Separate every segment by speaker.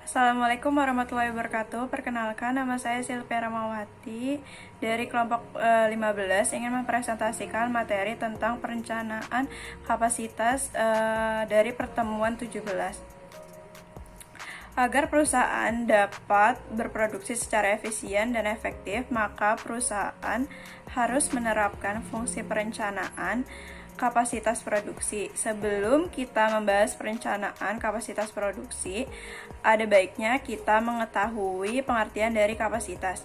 Speaker 1: Assalamualaikum warahmatullahi wabarakatuh. Perkenalkan, nama saya Silvia Ramawati dari kelompok 15 ingin mempresentasikan materi tentang perencanaan kapasitas dari pertemuan 17. Agar perusahaan dapat berproduksi secara efisien dan efektif, maka perusahaan harus menerapkan fungsi perencanaan kapasitas produksi. Sebelum kita membahas perencanaan kapasitas produksi, ada baiknya kita mengetahui pengertian dari kapasitas.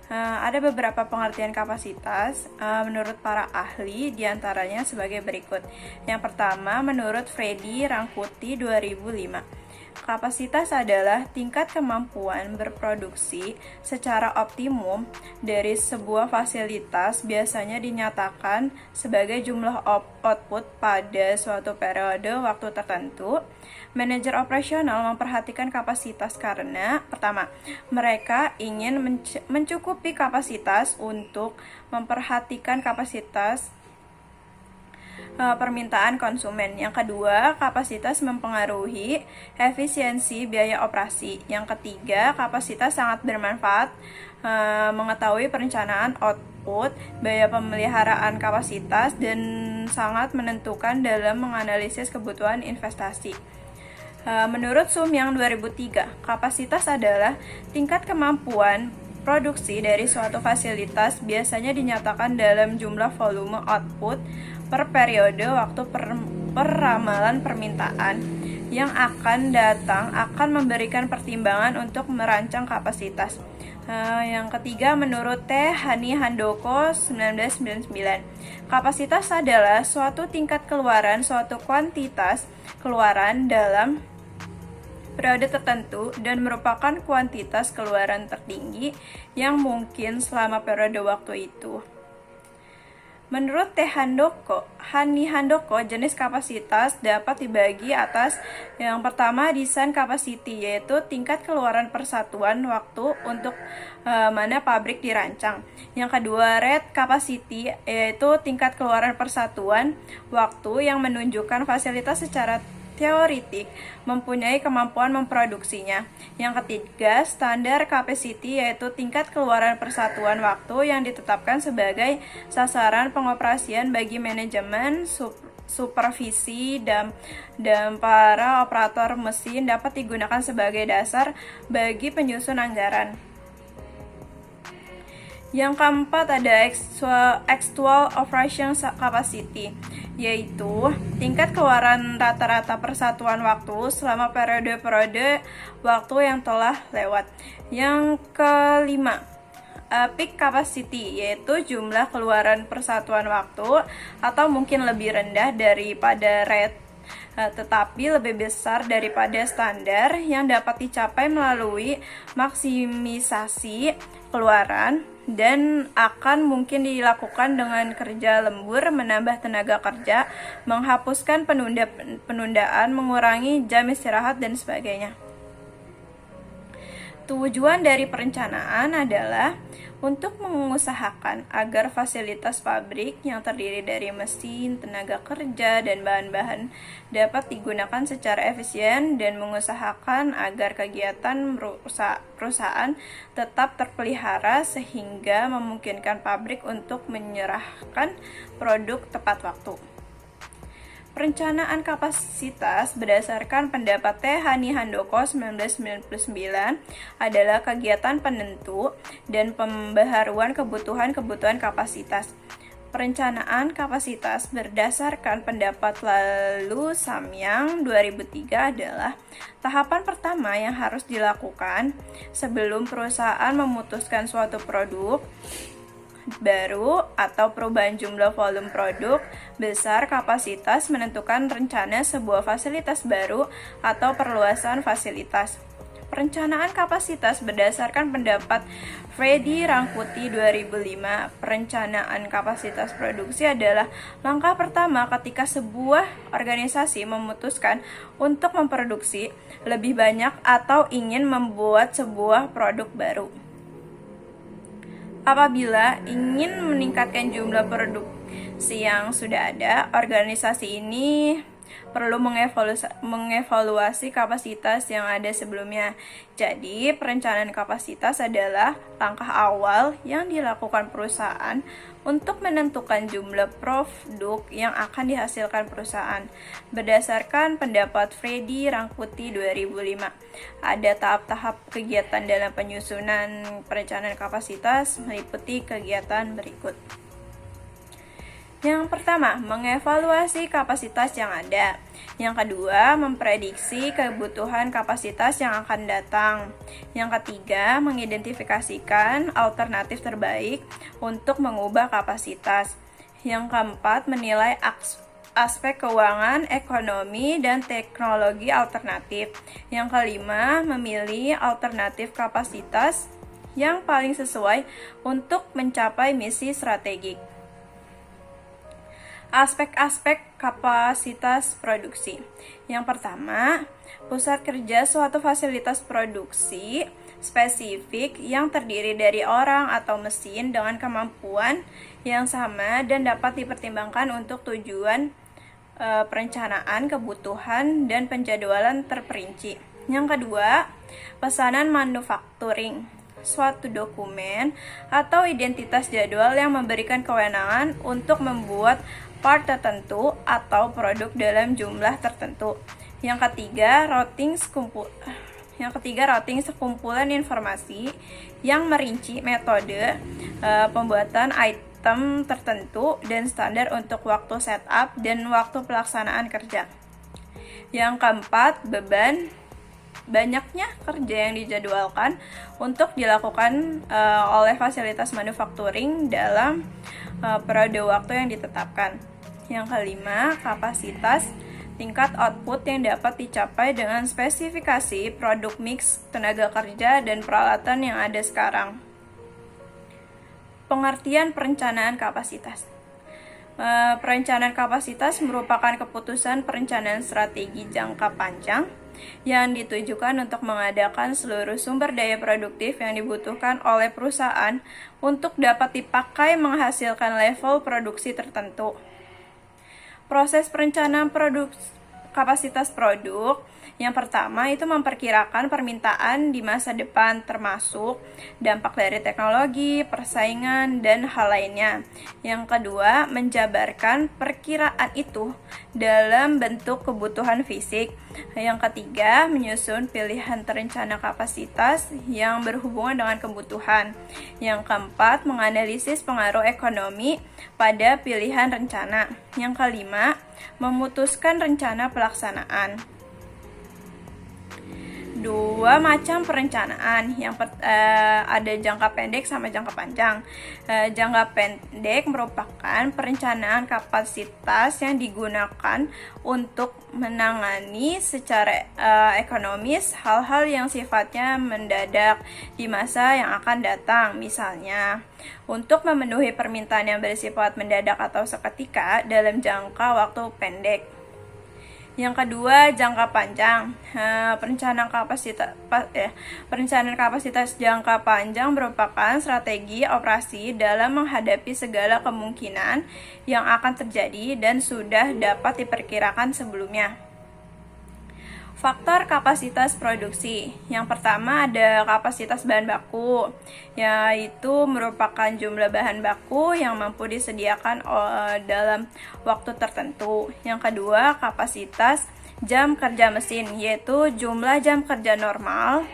Speaker 1: Ada beberapa pengertian kapasitas menurut para ahli, diantaranya sebagai berikut. Yang pertama, menurut Freddy Rangkuti 2005. Kapasitas adalah tingkat kemampuan berproduksi secara optimum dari sebuah fasilitas, biasanya dinyatakan sebagai jumlah output pada suatu periode waktu tertentu. Manajer operasional memperhatikan kapasitas karena, pertama, mereka ingin mencukupi kapasitas untuk memperhatikan kapasitas permintaan konsumen. Yang kedua, kapasitas mempengaruhi efisiensi biaya operasi. Yang ketiga, kapasitas sangat bermanfaat mengetahui perencanaan output, biaya pemeliharaan kapasitas, dan sangat menentukan dalam menganalisis kebutuhan investasi. Menurut Sumyang 2003, kapasitas adalah tingkat kemampuan produksi dari suatu fasilitas, biasanya dinyatakan dalam jumlah volume output per periode waktu peramalan permintaan yang akan datang akan memberikan pertimbangan untuk merancang kapasitas. Yang ketiga, menurut T. Hani Handoko 1999, kapasitas adalah suatu tingkat keluaran, suatu kuantitas keluaran dalam periode tertentu dan merupakan kuantitas keluaran tertinggi yang mungkin selama periode waktu itu. Menurut Hani Handoko, jenis kapasitas dapat dibagi atas yang pertama, design capacity, yaitu tingkat keluaran persatuan waktu untuk mana pabrik dirancang. Yang kedua, rate capacity, yaitu tingkat keluaran persatuan waktu yang menunjukkan fasilitas secara teoritik mempunyai kemampuan memproduksinya. Yang ketiga, standar capacity, yaitu tingkat keluaran persatuan waktu yang ditetapkan sebagai sasaran pengoperasian bagi manajemen, supervisi, dan para operator mesin, dapat digunakan sebagai dasar bagi penyusun anggaran. Yang keempat, ada actual operation capacity, yaitu tingkat keluaran rata-rata persatuan waktu selama periode-periode waktu yang telah lewat. Yang kelima, peak capacity, yaitu jumlah keluaran persatuan waktu atau mungkin lebih rendah daripada rate tetapi lebih besar daripada standar yang dapat dicapai melalui maksimisasi keluaran dan akan mungkin dilakukan dengan kerja lembur, menambah tenaga kerja, menghapuskan penundaan, mengurangi jam istirahat, dan sebagainya. Tujuan dari perencanaan adalah untuk mengusahakan agar fasilitas pabrik yang terdiri dari mesin, tenaga kerja, dan bahan-bahan dapat digunakan secara efisien dan mengusahakan agar kegiatan perusahaan tetap terpelihara sehingga memungkinkan pabrik untuk menyerahkan produk tepat waktu. Perencanaan kapasitas berdasarkan pendapat T. Hani Handoko 1999 adalah kegiatan penentu dan pembaharuan kebutuhan kapasitas. Perencanaan kapasitas berdasarkan pendapat Lalu Samyang 2003 adalah tahapan pertama yang harus dilakukan sebelum perusahaan memutuskan suatu produk baru atau perubahan jumlah volume produk besar kapasitas, menentukan rencana sebuah fasilitas baru atau perluasan fasilitas. Perencanaan kapasitas berdasarkan pendapat Freddy Rangkuti 2005, perencanaan kapasitas produksi adalah langkah pertama ketika sebuah organisasi memutuskan untuk memproduksi lebih banyak atau ingin membuat sebuah produk baru. Apabila ingin meningkatkan jumlah produksi yang sudah ada, organisasi ini perlu mengevaluasi kapasitas yang ada sebelumnya. Jadi, perencanaan kapasitas adalah langkah awal yang dilakukan perusahaan untuk menentukan jumlah produk yang akan dihasilkan perusahaan. Berdasarkan pendapat Freddy Rangkuti 2005, ada tahap-tahap kegiatan dalam penyusunan perencanaan kapasitas meliputi kegiatan berikut. Yang pertama, mengevaluasi kapasitas yang ada. Yang kedua, memprediksi kebutuhan kapasitas yang akan datang. Yang ketiga, mengidentifikasikan alternatif terbaik untuk mengubah kapasitas. Yang keempat, menilai aspek keuangan, ekonomi, dan teknologi alternatif. Yang kelima, memilih alternatif kapasitas yang paling sesuai untuk mencapai misi strategik. Aspek-aspek kapasitas produksi. Yang pertama, pusat kerja suatu fasilitas produksi spesifik yang terdiri dari orang atau mesin dengan kemampuan yang sama dan dapat dipertimbangkan untuk tujuan perencanaan, kebutuhan, dan penjadwalan terperinci. Yang kedua, pesanan manufacturing, suatu dokumen atau identitas jadwal yang memberikan kewenangan untuk membuat part tertentu atau produk dalam jumlah tertentu. Yang ketiga, routing sekumpulan informasi yang merinci metode pembuatan item tertentu dan standar untuk waktu setup dan waktu pelaksanaan kerja. Yang keempat, banyaknya kerja yang dijadwalkan untuk dilakukan oleh fasilitas manufacturing dalam periode waktu yang ditetapkan. Yang kelima, kapasitas tingkat output yang dapat dicapai dengan spesifikasi produk mix, tenaga kerja, dan peralatan yang ada sekarang. Pengertian perencanaan kapasitas. Perencanaan kapasitas merupakan keputusan perencanaan strategi jangka panjang yang ditujukan untuk mengadakan seluruh sumber daya produktif yang dibutuhkan oleh perusahaan untuk dapat dipakai menghasilkan level produksi tertentu. Proses perencanaan kapasitas produk. Yang pertama itu memperkirakan permintaan di masa depan termasuk dampak dari teknologi, persaingan, dan hal lainnya. Yang kedua, menjabarkan perkiraan itu dalam bentuk kebutuhan fisik. Yang ketiga, menyusun pilihan terencana kapasitas yang berhubungan dengan kebutuhan. Yang keempat, menganalisis pengaruh ekonomi pada pilihan rencana. Yang kelima, memutuskan rencana pelaksanaan. Dua macam perencanaan, ada jangka pendek sama jangka panjang. Jangka pendek merupakan perencanaan kapasitas yang digunakan untuk menangani secara ekonomis hal-hal yang sifatnya mendadak di masa yang akan datang. Misalnya, untuk memenuhi permintaan yang bersifat mendadak atau seketika dalam jangka waktu pendek. Yang kedua, jangka panjang. Perencanaan kapasitas jangka panjang merupakan strategi operasi dalam menghadapi segala kemungkinan yang akan terjadi dan sudah dapat diperkirakan sebelumnya. Faktor kapasitas produksi. Yang pertama ada kapasitas bahan baku, yaitu merupakan jumlah bahan baku yang mampu disediakan dalam waktu tertentu. Yang kedua, kapasitas jam kerja mesin, yaitu jumlah jam kerja normal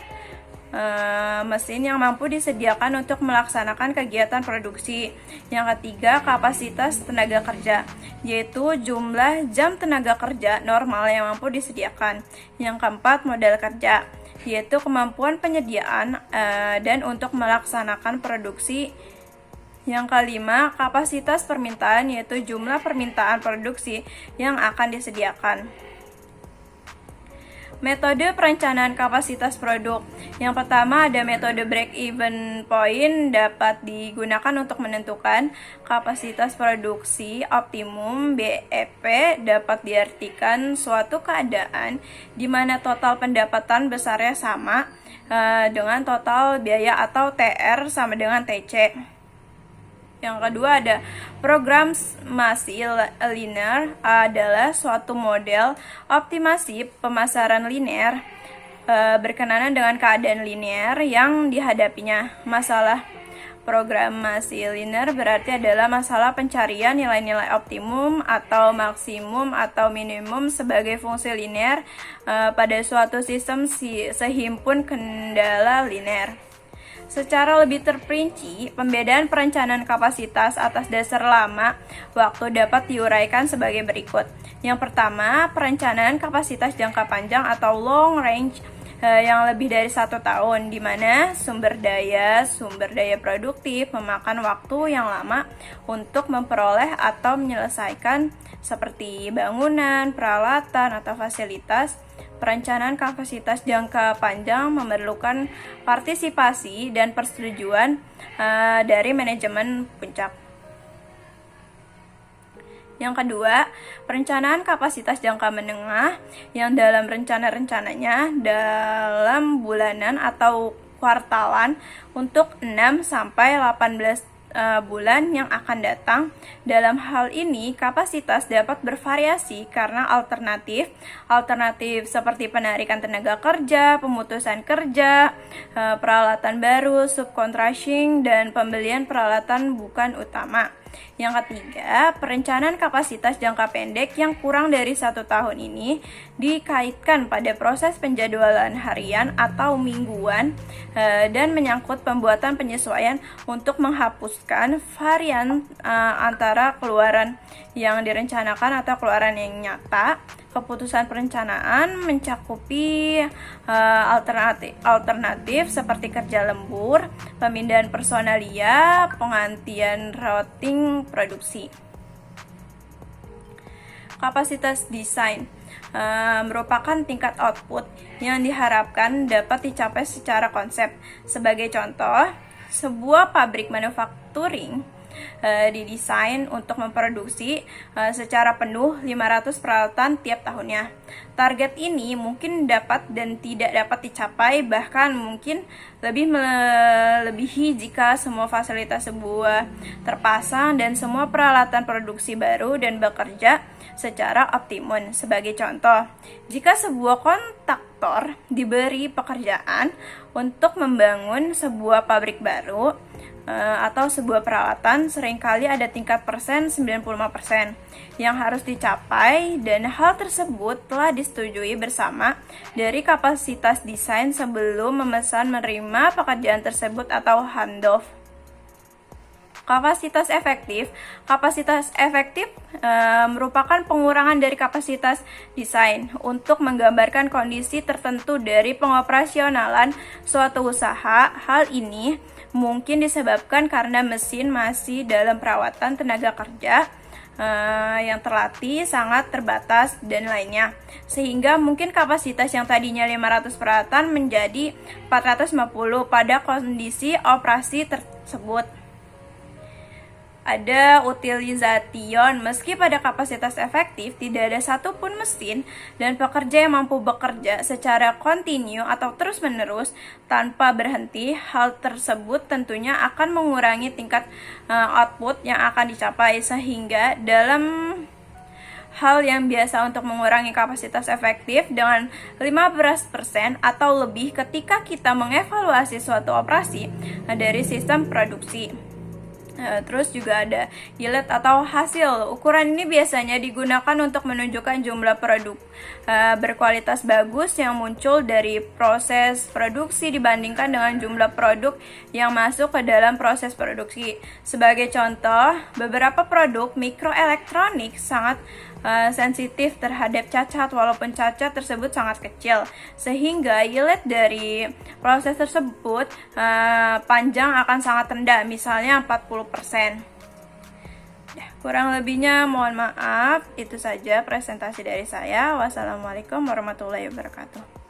Speaker 1: mesin yang mampu disediakan untuk melaksanakan kegiatan produksi. Yang ketiga, kapasitas tenaga kerja, yaitu jumlah jam tenaga kerja normal yang mampu disediakan. Yang keempat, modal kerja, yaitu kemampuan penyediaan dan untuk melaksanakan produksi. Yang kelima, kapasitas permintaan, yaitu jumlah permintaan produksi yang akan disediakan. Metode perencanaan kapasitas produk. Yang pertama ada metode break-even point, dapat digunakan untuk menentukan kapasitas produksi optimum. BEP dapat diartikan suatu keadaan di mana total pendapatan besarnya sama dengan total biaya atau TR sama dengan TC. Yang kedua ada programmasi linear adalah suatu model optimasi pemasaran linear berkenaan dengan keadaan linear yang dihadapinya. Masalah programmasi linear berarti adalah masalah pencarian nilai-nilai optimum atau maksimum atau minimum sebagai fungsi linear pada suatu sistem sehimpun kendala linear. Secara lebih terperinci, pembedaan perencanaan kapasitas atas dasar lama waktu dapat diuraikan sebagai berikut. Yang pertama, perencanaan kapasitas jangka panjang atau long range yang lebih dari 1 tahun, di mana sumber daya produktif memakan waktu yang lama untuk memperoleh atau menyelesaikan seperti bangunan, peralatan, atau fasilitas. Perencanaan kapasitas jangka panjang memerlukan partisipasi dan persetujuan dari manajemen puncak. Yang kedua, perencanaan kapasitas jangka menengah yang dalam rencananya dalam bulanan atau kuartalan untuk 6 sampai 18 bulan yang akan datang. Dalam hal ini, kapasitas dapat bervariasi karena alternatif seperti penarikan tenaga kerja, pemutusan kerja, peralatan baru, subcontracting, dan pembelian peralatan bukan utama. Yang ketiga, perencanaan kapasitas jangka pendek yang kurang dari 1 tahun ini dikaitkan pada proses penjadwalan harian atau mingguan dan menyangkut pembuatan penyesuaian untuk menghapuskan varian antara keluaran yang direncanakan atau keluaran yang nyata. Keputusan perencanaan mencakupi alternatif seperti kerja lembur, pemindahan personalia, penggantian routing produksi. Kapasitas desain merupakan tingkat output yang diharapkan dapat dicapai secara konsep. Sebagai contoh, sebuah pabrik manufacturing didesain untuk memproduksi secara penuh 500 peralatan tiap tahunnya. Target ini mungkin dapat dan tidak dapat dicapai, bahkan mungkin lebih melebihi jika semua fasilitas sebuah terpasang dan semua peralatan produksi baru dan bekerja secara optimum. Sebagai contoh, jika sebuah kontraktor diberi pekerjaan untuk membangun sebuah pabrik baru atau sebuah peralatan, seringkali ada tingkat persen 95% yang harus dicapai, dan hal tersebut telah disetujui bersama dari kapasitas desain sebelum memesan menerima pekerjaan tersebut atau handoff. Kapasitas efektif merupakan pengurangan dari kapasitas desain untuk menggambarkan kondisi tertentu dari pengoperasionalan suatu usaha. Hal ini mungkin disebabkan karena mesin masih dalam perawatan, tenaga kerja yang terlatih sangat terbatas, dan lainnya. Sehingga mungkin kapasitas yang tadinya 500 peralatan menjadi 450 pada kondisi operasi tersebut. Ada utilization. Meski pada kapasitas efektif tidak ada satupun mesin dan pekerja yang mampu bekerja secara kontinu atau terus-menerus tanpa berhenti, hal tersebut tentunya akan mengurangi tingkat output yang akan dicapai, sehingga dalam hal yang biasa untuk mengurangi kapasitas efektif dengan 15% atau lebih ketika kita mengevaluasi suatu operasi dari sistem produksi. Terus juga ada yield atau hasil. Ukuran ini biasanya digunakan untuk menunjukkan jumlah produk berkualitas bagus yang muncul dari proses produksi dibandingkan dengan jumlah produk yang masuk ke dalam proses produksi. Sebagai contoh, beberapa produk mikroelektronik sangat sensitif terhadap cacat, walaupun cacat tersebut sangat kecil, sehingga yield dari proses tersebut panjang akan sangat rendah, misalnya 40%. Kurang lebihnya mohon maaf. Itu saja presentasi dari saya. Wassalamualaikum warahmatullahi wabarakatuh.